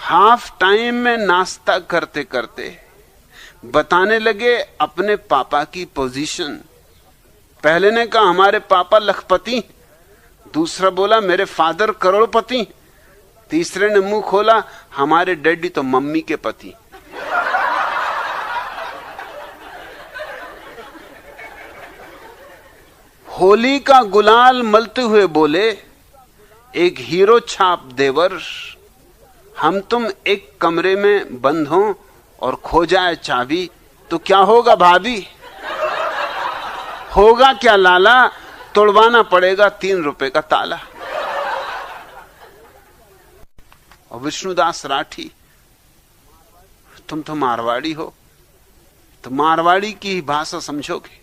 Half time में नाश्ता करते करते बताने लगे अपने पापा की पोजीशन। पहले ने कहा हमारे पापा लखपति, दूसरा बोला मेरे फादर करोड़पति, तीसरे ने मुंह खोला हमारे डैडी तो मम्मी के पति। होली का गुलाल मलते हुए बोले एक हीरो छाप देवर, हम तुम एक कमरे में बंद हो और खो जाए चाबी तो क्या होगा भाभी? होगा क्या लाला, तोड़वाना पड़ेगा 3 रुपए का ताला। और विष्णुदास राठी, तुम तो मारवाड़ी हो, तो मारवाड़ी की भाषा समझोगे।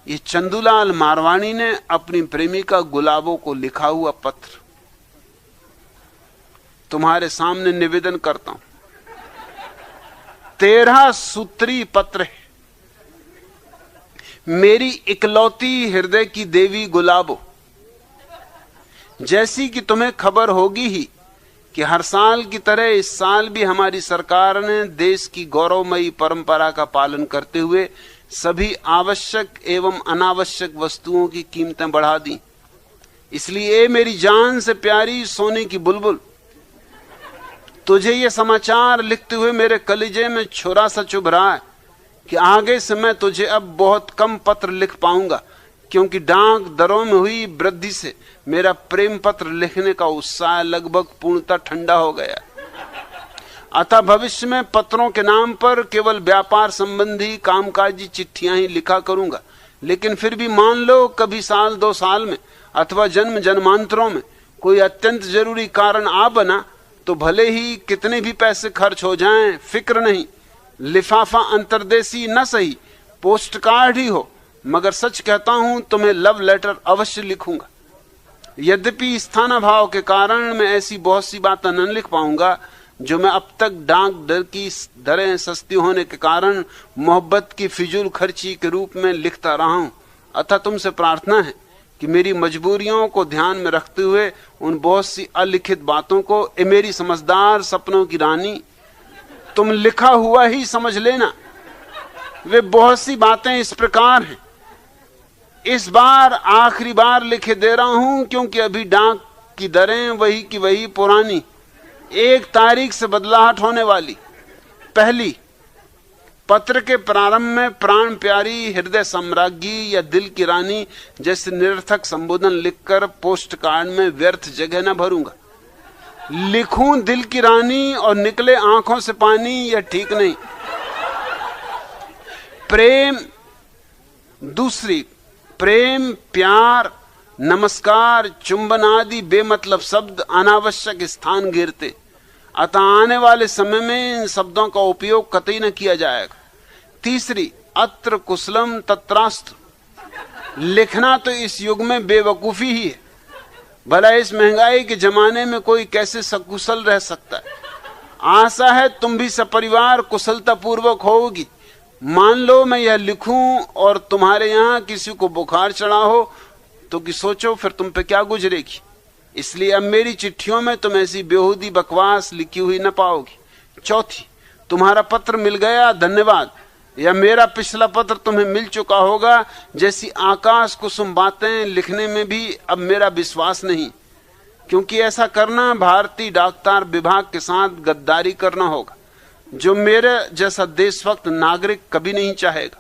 ये चंदूलाल मारवाणी ने अपनी प्रेमिका गुलाबों को लिखा हुआ पत्र तुम्हारे सामने निवेदन करता हूं। 13 सूत्री पत्र है। मेरी इकलौती हृदय की देवी गुलाबो, जैसी कि तुम्हें खबर होगी ही कि हर साल की तरह इस साल भी हमारी सरकार ने देश की गौरवमयी परंपरा का पालन करते हुए सभी आवश्यक एवं अनावश्यक वस्तुओं की कीमतें बढ़ा दी। इसलिए मेरी जान से प्यारी सोने की बुलबुल, तुझे ये समाचार लिखते हुए मेरे कलेजे में छुरा सा चुभ रहा है कि आगे से मैं तुझे अब बहुत कम पत्र लिख पाऊंगा, क्योंकि डाक दरों में हुई वृद्धि से मेरा प्रेम पत्र लिखने का उत्साह लगभग पूर्णतः ठंडा हो गया। अतः भविष्य में पत्रों के नाम पर केवल व्यापार संबंधी कामकाजी चिट्ठियां ही लिखा करूंगा। लेकिन फिर भी मान लो कभी साल 2 साल में अथवा जन्म जन्मांतरों में कोई अत्यंत जरूरी कारण आ बना तो भले ही कितने भी पैसे खर्च हो जाएं, फिक्र नहीं। लिफाफा अंतर्देशी न सही, पोस्ट कार्ड ही हो, मगर सच कहता हूं तुम्हें लव लेटर अवश्य लिखूंगा। यद्यपि स्थानाभाव के कारण मैं ऐसी बहुत सी बातें न लिख पाऊंगा जो मैं अब तक डाक दर की दरें सस्ती होने के कारण मोहब्बत की फिजूल खर्ची के रूप में लिखता रहा हूं। अतः तुमसे प्रार्थना है कि मेरी मजबूरियों को ध्यान में रखते हुए उन बहुत सी अलिखित बातों को, ए मेरी समझदार सपनों की रानी, तुम लिखा हुआ ही समझ लेना। वे बहुत सी बातें इस प्रकार हैं। इस बार आखिरी बार लिखे दे रहा हूं, क्योंकि अभी डाक की दरें वही की वही पुरानी। 1 तारीख से बदलाहट होने वाली। पहली, पत्र के प्रारंभ में प्राण प्यारी, हृदय सम्राज्ञी या दिल की रानी जैसे निरर्थक संबोधन लिखकर पोस्ट कार्ड में व्यर्थ जगह न भरूंगा। लिखूं दिल की रानी और निकले आंखों से पानी, यह ठीक नहीं। प्रेम, दूसरी, प्रेम, प्यार, नमस्कार, चुंबन आदि बेमतलब शब्द अनावश्यक स्थान घेरते। अतः आने वाले समय में इन शब्दों का उपयोग कतई न किया जाएगा। तीसरी, अत्र कुशलम तत्रास्तु, लिखना तो इस युग में बेवकूफी ही है। भला इस महंगाई के जमाने में कोई कैसे सकुशल रह सकता है। आशा है तुम भी सपरिवार कुशलता पूर्वक होगी। मान लो मैं यह लिखूं और तुम्हारे यहां किसी को बुखार चढ़ा हो तो कि सोचो फिर तुम पे क्या गुजरेगी। इसलिए अब मेरी चिट्ठियों में तुम ऐसी बेहूदी बकवास लिखी हुई न पाओगी। चौथी, तुम्हारा पत्र मिल गया, धन्यवाद। या मेरा पिछला पत्र तुम्हें मिल चुका होगा जैसी आकाश कुसुम बातें लिखने में भी अब मेरा विश्वास नहीं, क्योंकि ऐसा करना भारतीय डाकतार विभाग के साथ गद्दारी करना होगा, जो मेरे जैसा देशभक्त नागरिक कभी नहीं चाहेगा।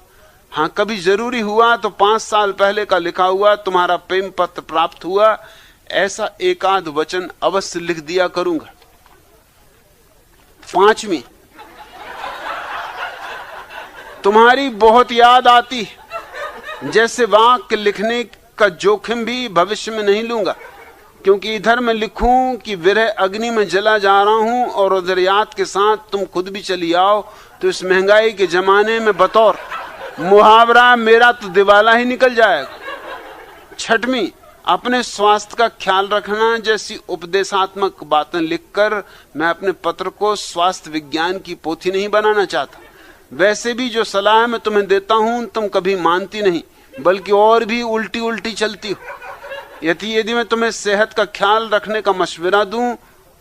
हाँ, कभी जरूरी हुआ तो 5 साल पहले का लिखा हुआ तुम्हारा प्रेम पत्र प्राप्त हुआ, ऐसा एकाध वचन अवश्य लिख दिया करूंगा। 5वीं, तुम्हारी बहुत याद आती, जैसे वाक्य लिखने का जोखिम भी भविष्य में नहीं लूंगा, क्योंकि इधर मैं लिखूं कि विरह अग्नि में जला जा रहा हूं और उधर याद के साथ तुम खुद भी चली आओ, तो इस महंगाई के जमाने में बतौर मुहावरा मेरा तो दिवाला ही निकल जाएगा। 6वीं, अपने स्वास्थ्य का ख्याल रखना जैसी उपदेशात्मक बातें लिखकर मैं अपने पत्र को स्वास्थ्य विज्ञान की पोथी नहीं बनाना चाहता। वैसे भी जो सलाह मैं तुम्हें देता हूं तुम कभी मानती नहीं, बल्कि और भी उल्टी उल्टी चलती हो। यदि मैं तुम्हें सेहत का ख्याल रखने का मशवरा दूं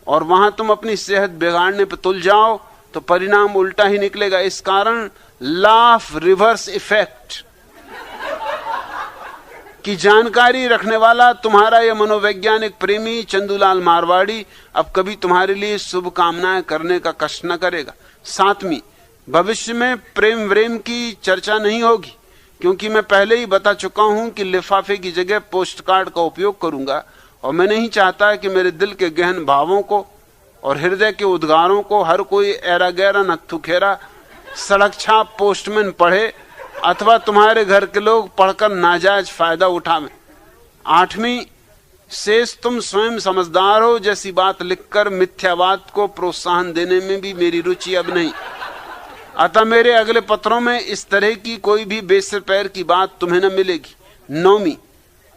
और वहां तुम अपनी सेहत बिगाड़ने पर तुल जाओ तो परिणाम उल्टा ही निकलेगा। इस कारण लॉ ऑफ रिवर्स इफेक्ट की जानकारी रखने वाला तुम्हारा यह मनोवैज्ञानिक प्रेमी चंदूलाल मारवाड़ी अब कभी तुम्हारे लिए शुभ कामनाएं करने का कष्ट न करेगा। सातवीं, भविष्य में प्रेम व्रेम की चर्चा नहीं होगी, क्योंकि मैं पहले ही बता चुका हूं कि लिफाफे की जगह पोस्ट कार्ड का उपयोग करूंगा, और मैं नहीं चाहता कि मेरे दिल के गहन भावों को और हृदय के उद्गारों को हर कोई ऐरा गैरा नत्थु खेरा सड़क छाप पोस्टमैन पढ़े अथवा तुम्हारे घर के लोग पढ़कर नाजायज फायदा उठावें। आठवीं, शेष तुम स्वयं समझदार हो जैसी बात लिखकर मिथ्यावाद को प्रोत्साहन देने में भी मेरी रुचि अब नहीं, अतः मेरे अगले पत्रों में इस तरह की कोई भी बेसिर पैर की बात तुम्हें न मिलेगी। नौवीं,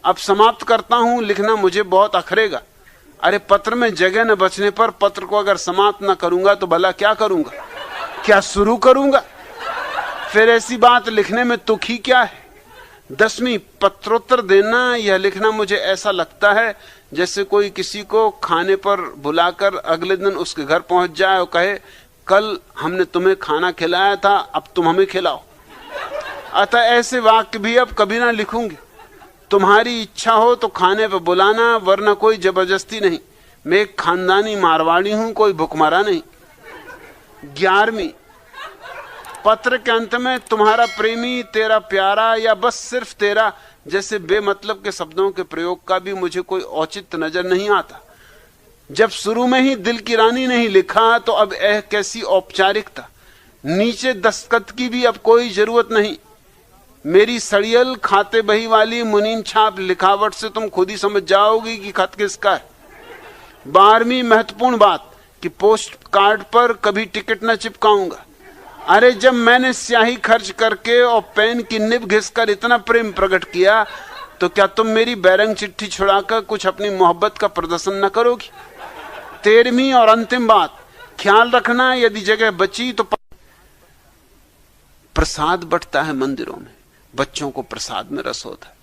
अब समाप्त करता हूं, लिखना मुझे बहुत अखरेगा। अरे पत्र में जगह न बचने पर पत्र को अगर समाप्त न करूंगा तो भला क्या करूंगा, क्या शुरू करूंगा? फिर ऐसी बात लिखने में तुक ही क्या है। 10वीं, पत्रोत्तर देना यह लिखना मुझे ऐसा लगता है जैसे कोई किसी को खाने पर बुलाकर अगले दिन उसके घर पहुंच जाए और कहे कल हमने तुम्हें खाना खिलाया था, अब तुम हमें खिलाओ। अतः ऐसे वाक्य भी अब कभी ना लिखूंगी। तुम्हारी इच्छा हो तो खाने पर बुलाना, वरना कोई जबरदस्ती नहीं। मैं एक खानदानी मारवाड़ी हूं, कोई भुखमरा नहीं। 11वीं, पत्र के अंत में तुम्हारा प्रेमी, तेरा प्यारा या बस सिर्फ तेरा जैसे बेमतलब के शब्दों के प्रयोग का भी मुझे कोई औचित्य नजर नहीं आता। जब शुरू में ही दिल की रानी नहीं लिखा तो अब कैसी औपचारिकता। नीचे दस्तखत की भी अब कोई जरूरत नहीं। मेरी सड़ियल खाते बही वाली मुनीम छाप लिखावट से तुम खुद ही समझ जाओगी कि खत किसका है। 12वीं महत्वपूर्ण बात कि पोस्ट कार्ड पर कभी टिकट न चिपकाऊंगा। अरे जब मैंने स्याही खर्च करके और पेन की निब घिसकर इतना प्रेम प्रकट किया तो क्या तुम मेरी बैरंग चिट्ठी छुड़ाकर कुछ अपनी मोहब्बत का प्रदर्शन न करोगी। 13वीं और अंतिम बात, ख्याल रखना यदि जगह बची तो प्रसाद बंटता है मंदिरों में, बच्चों को प्रसाद में रस होता है।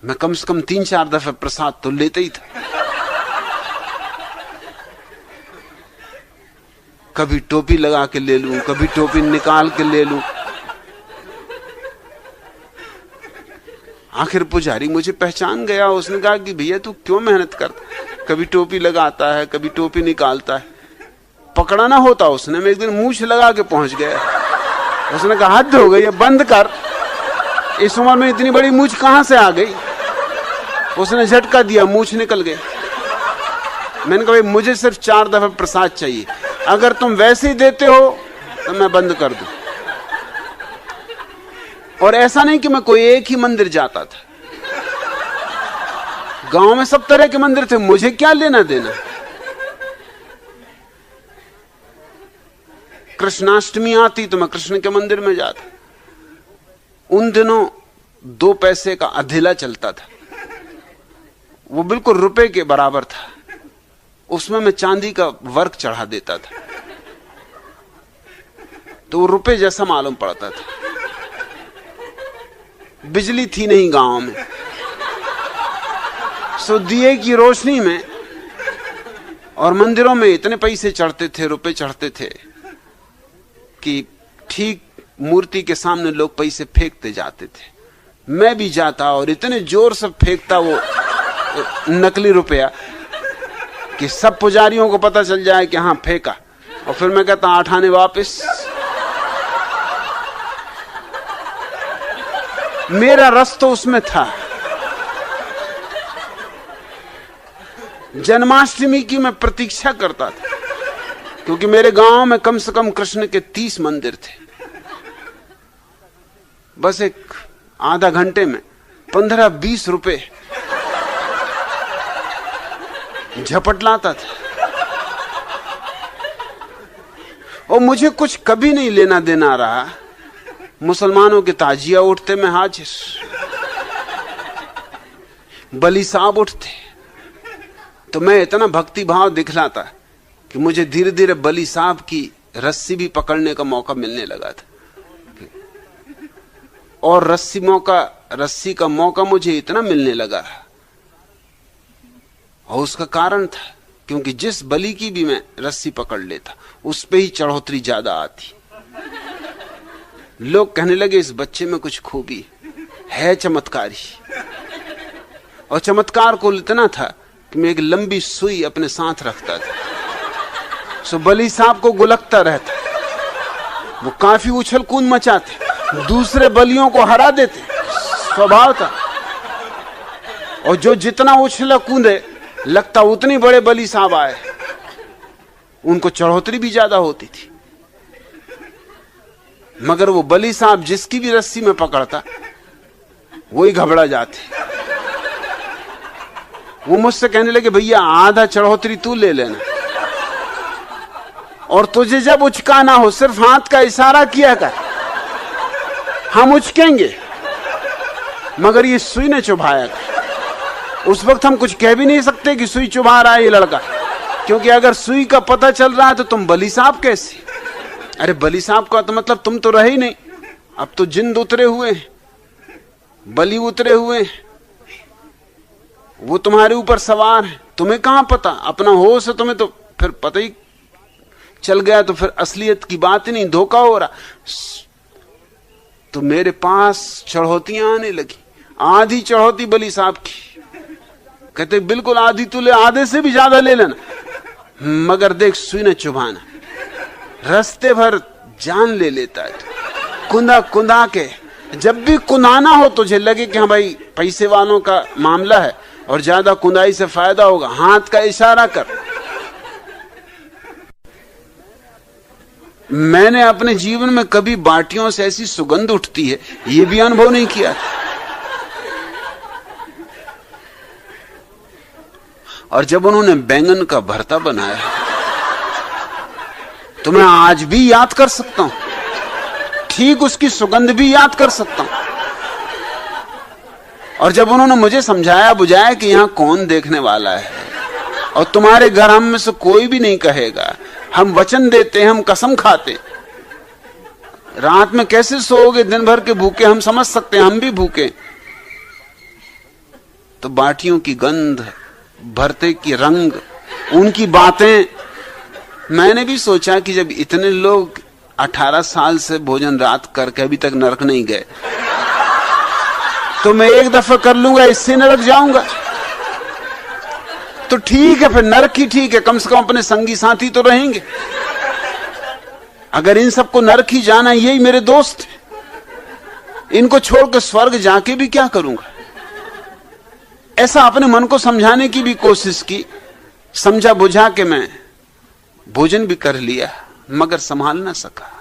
मैं कम से कम 3-4 दफे प्रसाद तो लेते ही था। कभी टोपी लगा के ले लूं, कभी टोपी निकाल के ले लूं। आखिर पुजारी मुझे पहचान गया, उसने कहा कि भैया तू क्यों मेहनत करता, कभी टोपी लगाता है कभी टोपी निकालता है। पकड़ा ना होता उसने, मैं एक दिन मूछ लगा के पहुंच गया। उसने कहा हद हो गई, बंद कर, इस उम्र में इतनी बड़ी मूछ कहां से आ गई। उसने झटका दिया, मूछ निकल गई। मैंने कहा भाई मुझे सिर्फ 4 दफे प्रसाद चाहिए, अगर तुम वैसे ही देते हो तो मैं बंद कर दूं। और ऐसा नहीं कि मैं कोई एक ही मंदिर जाता था, गांव में सब तरह के मंदिर थे, मुझे क्या लेना देना। कृष्णाष्टमी आती तो मैं कृष्ण के मंदिर में जाता। उन दिनों 2 पैसे का अधेला चलता था, वो बिल्कुल रुपए के बराबर था। उसमें मैं चांदी का वर्क चढ़ा देता था तो वो रुपए जैसा मालूम पड़ता था। बिजली थी नहीं गांव में, सो दिए की रोशनी में और मंदिरों में इतने पैसे चढ़ते थे, रुपए चढ़ते थे कि ठीक मूर्ति के सामने लोग पैसे फेंकते जाते थे। मैं भी जाता और इतने जोर से फेंकता वो नकली रुपया कि सब पुजारियों को पता चल जाए कि हाँ फेंका। और फिर मैं कहता 8 आने वापस। मेरा रस तो उसमें था। जन्माष्टमी की मैं प्रतीक्षा करता था क्योंकि मेरे गांव में कम से कम कृष्ण के 30 मंदिर थे। बस एक आधा घंटे में 15-20 रुपए झपट लाता था और मुझे कुछ कभी नहीं लेना देना रहा। मुसलमानों के ताजिया उठते मैं हाजिर, बली साहब उठते तो मैं इतना भक्ति भाव दिखलाता कि मुझे धीरे धीरे बली साहब की रस्सी भी पकड़ने का मौका मिलने लगा था। और रस्सी का मौका मुझे इतना मिलने लगा और उसका कारण था क्योंकि जिस बलि की भी मैं रस्सी पकड़ लेता उस पे ही चढ़ोतरी ज्यादा आती। लोग कहने लगे इस बच्चे में कुछ खूबी है, चमत्कारी। और चमत्कार को इतना था कि मैं एक लंबी सुई अपने साथ रखता था, सो बलि साहब को गुलकता रहता, वो काफी उछल कूद मचाते, दूसरे बलियों को हरा देते, स्वभाव था। और जो जितना उछला कूदे लगता उतनी बड़े बलि साहब आए, उनको चढ़ोतरी भी ज्यादा होती थी। मगर वो बलि साहब जिसकी भी रस्सी में पकड़ता वही घबरा जाते। वो मुझसे कहने लगे भैया आधा चढ़ोतरी तू ले लेना, और तुझे जब उचकाना हो सिर्फ हाथ का इशारा किया कर, हम उचकेंगे, मगर ये सुई ने चुभाया कर। उस वक्त हम कुछ कह भी नहीं सकते कि सुई चुभा रहा है ये लड़का, क्योंकि अगर सुई का पता चल रहा है तो तुम बलि साहब कैसे? अरे बलि साहब का तो मतलब तुम तो रहे ही नहीं, अब तो जिंद उतरे हुए हैं, बलि उतरे हुए हैं, वो तुम्हारे ऊपर सवार है। तुम्हें कहां पता, अपना होश है तुम्हें तो फिर पता ही चल गया, तो फिर असलियत की बात ही नहीं, धोखा हो रहा। तो मेरे पास चढ़ौतियां आने लगी, आधी चढ़ौती बलि साहब की। कहते बिल्कुल आधी तू ले, आधे से भी ज्यादा ले लेना, मगर देख सुई न चुभाना। रास्ते भर जान ले लेता है, कुंदा कुंदा के। जब भी कुंदाना हो तुझे लगे कि हाँ भाई पैसे वालों का मामला है और ज्यादा कुंदाई से फायदा होगा, हाथ का इशारा कर। मैंने अपने जीवन में कभी बाटियों से ऐसी सुगंध उठती है ये भी अनुभव नहीं किया। और जब उन्होंने बैंगन का भरता बनाया तो मैं आज भी याद कर सकता हूं, ठीक उसकी सुगंध भी याद कर सकता हूं। और जब उन्होंने मुझे समझाया बुझाया कि यहां कौन देखने वाला है और तुम्हारे घर हम में से कोई भी नहीं कहेगा, हम वचन देते हैं, हम कसम खाते, रात में कैसे सोओगे दिन भर के भूखे हम समझ सकते हैं, हम भी भूखे। तो बाटियों की गंध, भरते की रंग, उनकी बातें, मैंने भी सोचा कि जब इतने लोग 18 साल से भोजन रात करके अभी तक नरक नहीं गए तो मैं एक दफा कर लूंगा, इससे नरक जाऊंगा तो ठीक है, फिर नरक ही ठीक है, कम से कम अपने संगी साथी तो रहेंगे। अगर इन सबको नरक ही जाना, यही मेरे दोस्त हैं, इनको छोड़कर स्वर्ग जाके भी क्या करूंगा? ऐसा अपने मन को समझाने की भी कोशिश की, समझा बुझा के मैं भोजन भी कर लिया, मगर संभाल ना सका,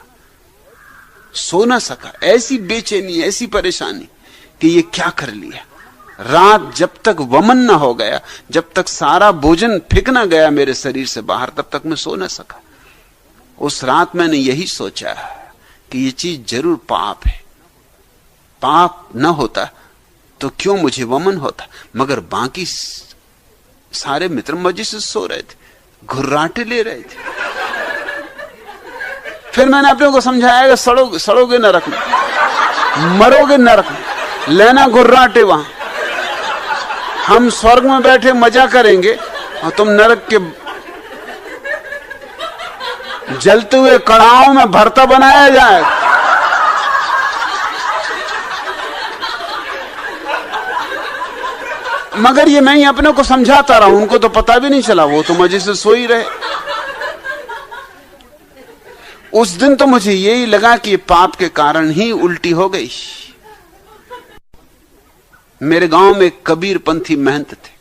सो ना सका। ऐसी बेचैनी, ऐसी परेशानी कि ये क्या कर लिया। रात जब तक वमन ना हो गया, जब तक सारा भोजन फेंक ना गया मेरे शरीर से बाहर, तब तक मैं सो ना सका। उस रात मैंने यही सोचा कि ये चीज जरूर पाप है, पाप न होता तो क्यों मुझे वमन होता। मगर बाकी सारे मित्र मजे से सो रहे थे, घुर्राटे ले रहे थे। फिर मैंने अपने को समझाया, सड़ोगे नरक में, मरोगे नरक में, लेना घुर्राटे वहां। हम स्वर्ग में बैठे मजा करेंगे और तुम नरक के जलते हुए कड़ाहों में भरता बनाया जाएगा। मगर ये मैं ही अपने को समझाता रहा, उनको तो पता भी नहीं चला, वो तो मजे से सो ही रहे। उस दिन तो मुझे यही लगा कि पाप के कारण ही उल्टी हो गई। मेरे गांव में कबीरपंथी महंत थे,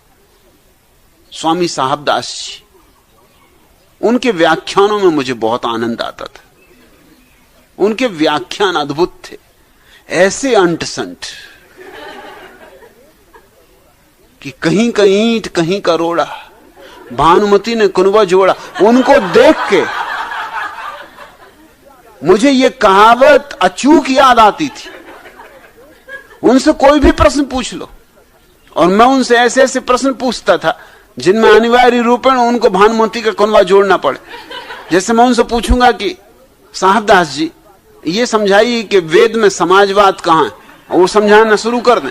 स्वामी साहबदास जी। उनके व्याख्यानों में मुझे बहुत आनंद आता था। उनके व्याख्यान अद्भुत थे, ऐसे अंटसंट कि कहीं का ईंट कहीं का रोड़ा, भानुमति ने कुनबा जोड़ा। उनको देख के मुझे ये कहावत अचूक याद आती थी। उनसे कोई भी प्रश्न पूछ लो, और मैं उनसे ऐसे ऐसे प्रश्न पूछता था जिनमें अनिवार्य रूपेण उनको भानुमति का कुनबा जोड़ना पड़े। जैसे मैं उनसे पूछूंगा कि साहबदास जी ये समझाइए कि वेद में समाजवाद कहां है, और वो समझाना शुरू कर दें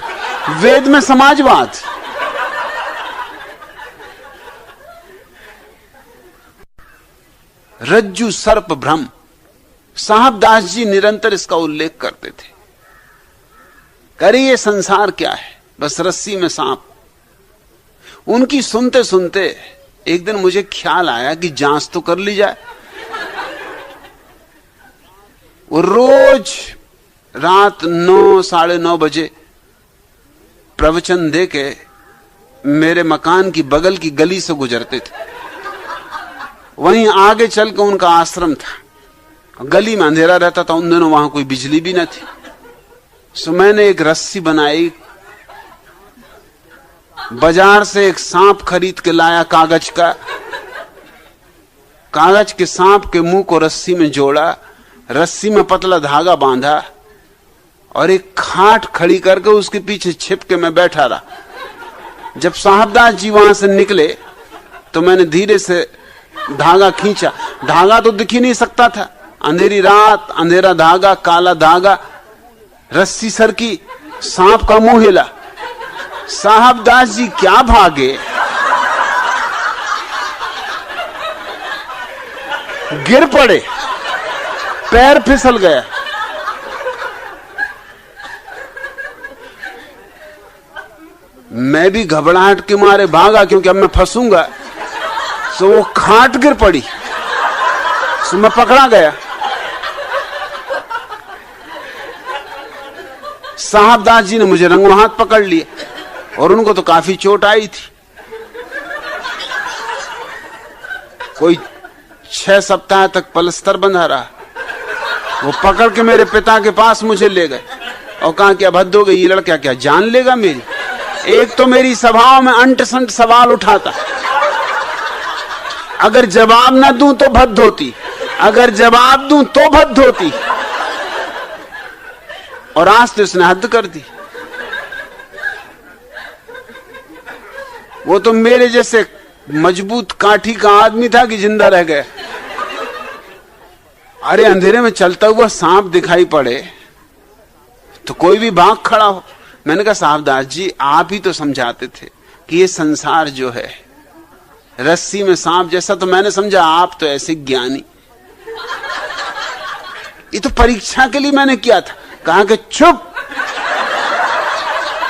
वेद में समाजवाद। रज्जु सर्प भ्रम। साहब दास जी निरंतर इसका उल्लेख करते थे। करे ये संसार क्या है, बस रस्सी में सांप। उनकी सुनते सुनते एक दिन मुझे ख्याल आया कि जांच तो कर ली जाए। वो रोज रात 9, 9:30 बजे प्रवचन देके मेरे मकान की बगल की गली से गुजरते थे। वहीं आगे चल के उनका आश्रम था। गली में अंधेरा रहता था, उन दिनों वहां कोई बिजली भी न थी। सो मैंने एक रस्सी बनाई, बाजार से एक सांप खरीद के लाया कागज का। कागज के सांप के मुंह को रस्सी में जोड़ा, रस्सी में पतला धागा बांधा और एक खाट खड़ी करके उसके पीछे छिप के मैं बैठा रहा। जब साहबदास जी वहां से निकले तो मैंने धीरे से धागा खींचा। धागा तो दिख ही नहीं सकता था, अंधेरी रात, अंधेरा धागा, काला धागा, रस्सी सर की, सांप का मुंह हिला। साहबदास जी क्या भागे, गिर पड़े, पैर फिसल गया। मैं भी घबराहट के मारे भागा, क्योंकि अब मैं फंसूंगा। तो वो खाट गिर पड़ी, तो मैं पकड़ा गया। साहबदास जी ने मुझे रंगों हाथ पकड़ लिया और उनको तो काफी चोट आई थी। कोई 6 सप्ताह तक पलस्तर बंधा रहा। वो पकड़ के मेरे पिता के पास मुझे ले गए और कहा कि अब हद हो गई, ये लड़का क्या जान लेगा मेरी। एक तो मेरी सभाओं में अंट संट सवाल उठाता, अगर जवाब ना दूं तो भद्द होती, अगर जवाब दूं तो भद्द होती। और आज तो उसने हद कर दी। वो तो मेरे जैसे मजबूत काठी का आदमी था कि जिंदा रह गया। अरे अंधेरे में चलता हुआ सांप दिखाई पड़े तो कोई भी भाग खड़ा हो। मैंने कहा साहबदास जी आप ही तो समझाते थे कि ये संसार जो है रस्सी में सांप जैसा, तो मैंने समझा आप तो ऐसे ज्ञानी। ये तो परीक्षा के लिए मैंने किया था। कहा कि चुप,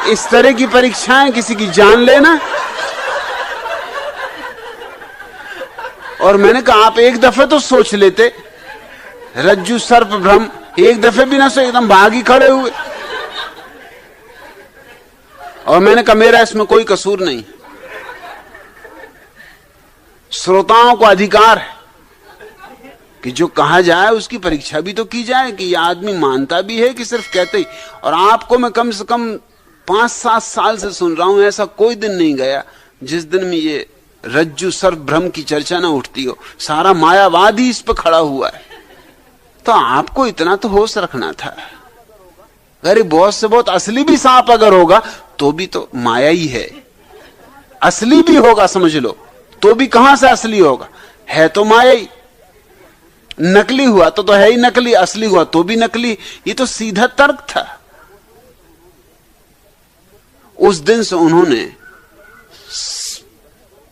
इस तरह की परीक्षाएं किसी की जान लेना। और मैंने कहा आप एक दफे तो सोच लेते, रज्जु सर्प भ्रम, एक दफे भी ना सो, एकदम भागी खड़े हुए। और मैंने कहा मेरा इसमें कोई कसूर नहीं। श्रोताओं को अधिकार है कि जो कहा जाए उसकी परीक्षा भी तो की जाए कि यह आदमी मानता भी है कि सिर्फ कहते ही। और आपको मैं कम से कम 5-7 साल से सुन रहा हूं, ऐसा कोई दिन नहीं गया जिस दिन में ये रज्जु सर्प भ्रम की चर्चा ना उठती हो। सारा मायावाद ही इस पर खड़ा हुआ है। तो आपको इतना तो होश रखना था। अरे बहुत से बहुत असली भी सांप अगर होगा तो भी तो माया ही है। असली भी होगा समझ लो तो भी कहां से असली होगा, है तो माया ही। नकली हुआ तो है ही नकली, असली हुआ तो भी नकली। ये तो सीधा तर्क था। उस दिन से उन्होंने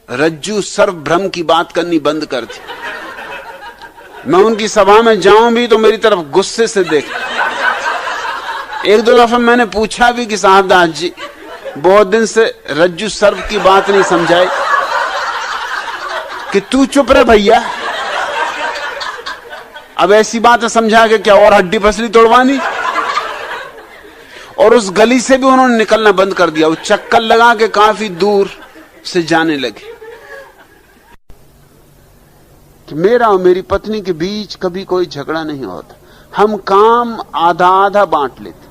रज्जु सर्प भ्रम की बात करनी बंद कर दी। मैं उनकी सभा में जाऊं भी तो मेरी तरफ गुस्से से देख। एक दो दफा मैंने पूछा भी कि साहबदास जी बहुत दिन से रज्जु सर्प की बात नहीं समझाई, कि तू चुप रहे भैया, अब ऐसी बातें समझा के क्या और हड्डी पसली तोड़वानी। और उस गली से भी उन्होंने निकलना बंद कर दिया। वो चक्कर लगा के काफी दूर से जाने लगे। कि मेरा और मेरी पत्नी के बीच कभी कोई झगड़ा नहीं होता। हम काम आधा आधा बांट लेते।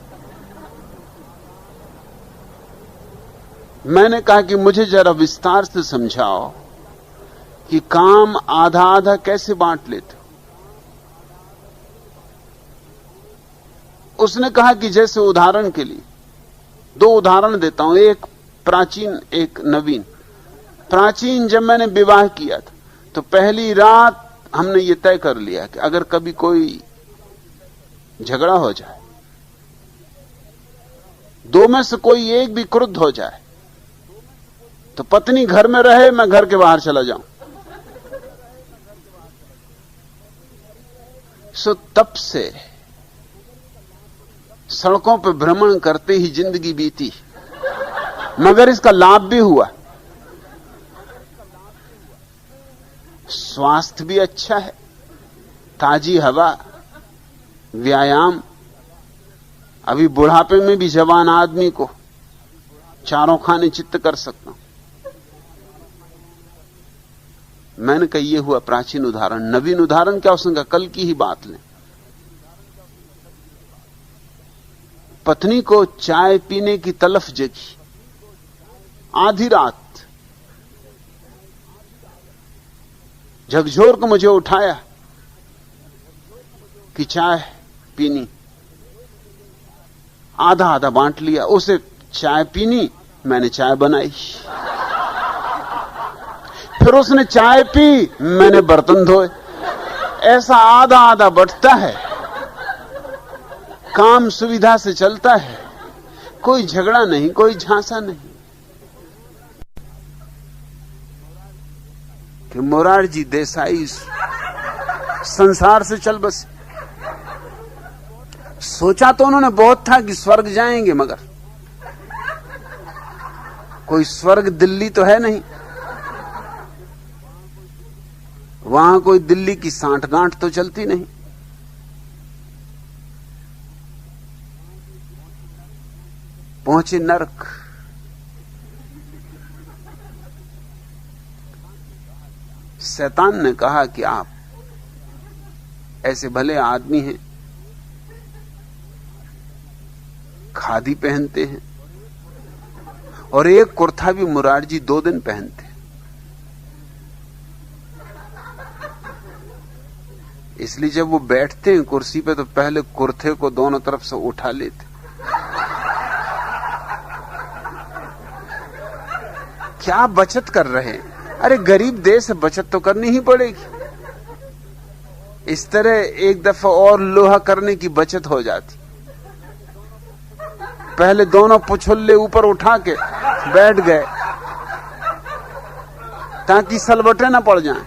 मैंने कहा कि मुझे जरा विस्तार से समझाओ कि काम आधा आधा कैसे बांट लेते। उसने कहा कि जैसे उदाहरण के लिए 2 उदाहरण देता हूं, एक प्राचीन एक नवीन। प्राचीन, जब मैंने विवाह किया था तो पहली रात हमने ये तय कर लिया कि अगर कभी कोई झगड़ा हो जाए, 2 में से कोई एक भी क्रुद्ध हो जाए तो पत्नी घर में रहे, मैं घर के बाहर चला जाऊं। सो तब से सड़कों पर भ्रमण करते ही जिंदगी बीती, मगर इसका लाभ भी हुआ। स्वास्थ्य भी अच्छा है, ताजी हवा, व्यायाम। अभी बुढ़ापे में भी जवान आदमी को चारों खाने चित्त कर सकता हूं। मैंने कहा यह हुआ प्राचीन उदाहरण। नवीन उदाहरण क्या, उसने कहा कल की ही बात लें। पत्नी को चाय पीने की तलफ जगी, आधी रात झकझोर को मुझे उठाया कि चाय पीनी। आधा आधा बांट लिया, उसे चाय पीनी, मैंने चाय बनाई। फिर उसने चाय पी, मैंने बर्तन धोए। ऐसा आधा आधा बंटता है, काम सुविधा से चलता है, कोई झगड़ा नहीं, कोई झांसा नहीं। कि मोरारजी देसाई संसार से चल बसे। सोचा तो उन्होंने बहुत था कि स्वर्ग जाएंगे, मगर कोई स्वर्ग दिल्ली तो है नहीं, वहां कोई दिल्ली की सांठगांठ तो चलती नहीं। पहुंचे नरक। शैतान ने कहा कि आप ऐसे भले आदमी हैं, खादी पहनते हैं, और एक कुर्ता भी मुरारजी 2 दिन पहनते हैं। इसलिए जब वो बैठते हैं कुर्सी पे तो पहले कुर्ते को दोनों तरफ से उठा लेते। क्या बचत कर रहे हैं? अरे गरीब देश है, बचत तो करनी ही पड़ेगी। इस तरह एक दफा और लोहा करने की बचत हो जाती। पहले दोनों पुछुल्ले ऊपर उठा के बैठ गए ताकि सलवटे ना पड़ जाएं।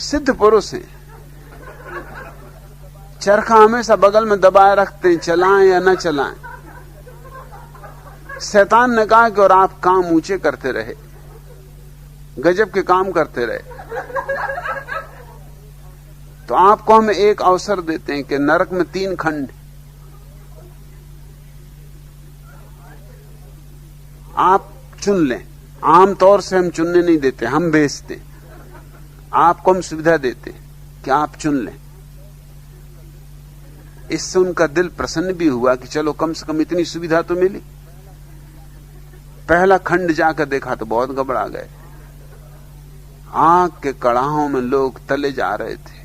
सिद्ध पुरुष हैं, चरखा हमेशा बगल में दबाए रखते हैं, चलाएं या न चलाएं। शैतान ने कहा कि और आप काम ऊंचे करते रहे, गजब के काम करते रहे, तो आपको हम एक अवसर देते हैं कि नरक में 3 खंड, आप चुन लें। आमतौर से हम चुनने नहीं देते, हम भेजते। आपको हम सुविधा देते कि आप चुन लें। इससे उनका दिल प्रसन्न भी हुआ कि चलो कम से कम इतनी सुविधा तो मिली। पहला खंड जाकर देखा तो बहुत घबरा गए। आग के कड़ाहों में लोग तले जा रहे थे,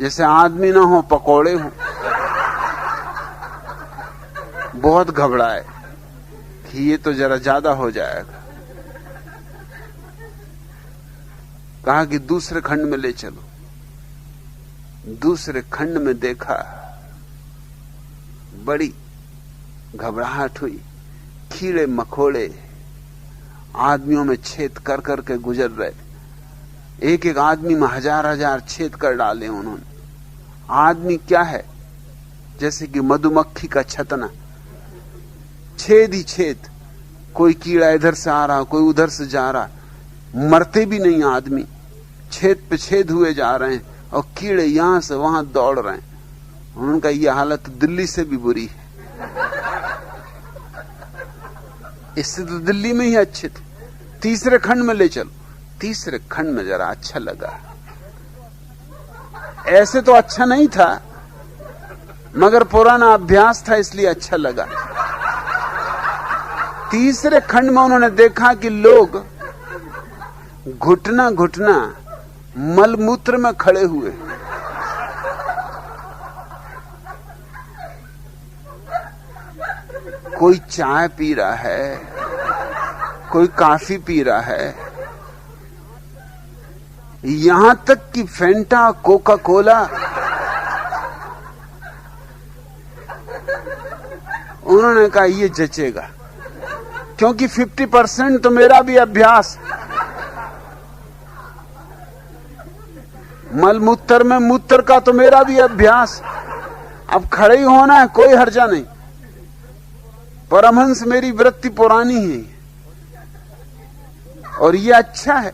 जैसे आदमी ना हो पकोड़े हो। बहुत घबराए कि ये तो जरा ज्यादा हो जाएगा। कहा कि दूसरे खंड में ले चलो। दूसरे खंड में देखा, बड़ी घबराहट हुई। कीड़े मकोड़े आदमियों में छेद कर करके गुजर रहे। एक एक आदमी में 1000-1000 छेद कर डाले उन्होंने। आदमी क्या है, जैसे कि मधुमक्खी का छतना, छेद ही छेद। कोई कीड़ा इधर से आ रहा, कोई उधर से जा रहा, मरते भी नहीं आदमी, छेद पे छेद हुए जा रहे हैं, और कीड़े यहां से वहां दौड़ रहे हैं। उनका यह हालत दिल्ली से भी बुरी है। इससे तो दिल्ली में ही अच्छे थे। तीसरे खंड में ले चलो। तीसरे खंड में जरा अच्छा लगा। ऐसे तो अच्छा नहीं था, मगर पुराना अभ्यास था इसलिए अच्छा लगा। तीसरे खंड में उन्होंने देखा कि लोग घुटना घुटना मलमूत्र में खड़े हुए। कोई चाय पी रहा है, कोई कॉफी पी रहा है, यहां तक कि फेंटा, कोका कोला। उन्होंने कहा ये जचेगा, क्योंकि 50% तो मेरा भी अभ्यास। मलमूत्र में मूत्र का तो मेरा भी अभ्यास। अब खड़े ही होना है, कोई हर्जा नहीं। परमहंस मेरी वृत्ति पुरानी है और ये अच्छा है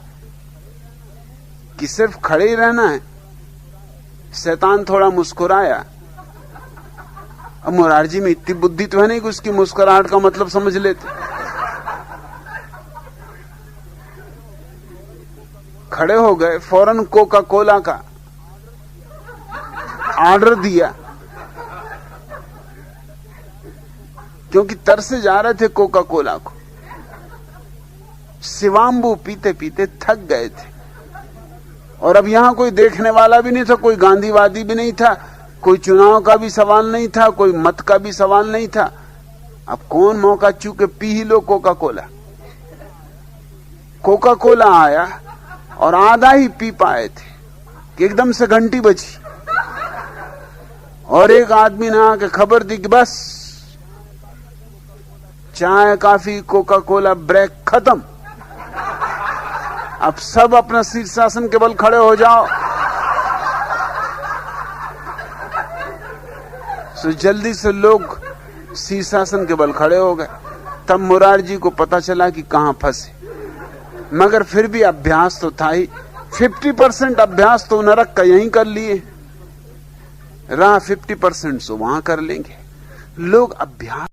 कि सिर्फ खड़े ही रहना है। शैतान थोड़ा मुस्कुराया। अब मुरारजी में इतनी बुद्धि तो है नहीं कि उसकी मुस्कुराहट का मतलब समझ लेते। खड़े हो गए, फौरन कोका कोला का ऑर्डर दिया, क्योंकि तरसे जा रहे थे कोका कोला को। शिवाम्बू पीते पीते थक गए थे और अब यहां कोई देखने वाला भी नहीं था, कोई गांधीवादी भी नहीं था, कोई चुनाव का भी सवाल नहीं था, कोई मत का भी सवाल नहीं था। अब कौन मौका चूके पी ही लो कोका कोला। कोका कोला आया और आधा ही पी पाए थे कि एकदम से घंटी बजी और एक आदमी ने आके खबर दी कि बस चाय काफी कोका कोला ब्रेक खत्म, अब सब अपना शीर्षासन के बल खड़े हो जाओ। तो जल्दी से लोग शीर्षासन के बल खड़े हो गए। तब मुरारजी को पता चला कि कहां फंसे, मगर फिर भी अभ्यास तो था ही। 50% अभ्यास तो नरक का यहीं कर लिए, रहा 50% सो वहां कर लेंगे। लोग अभ्यास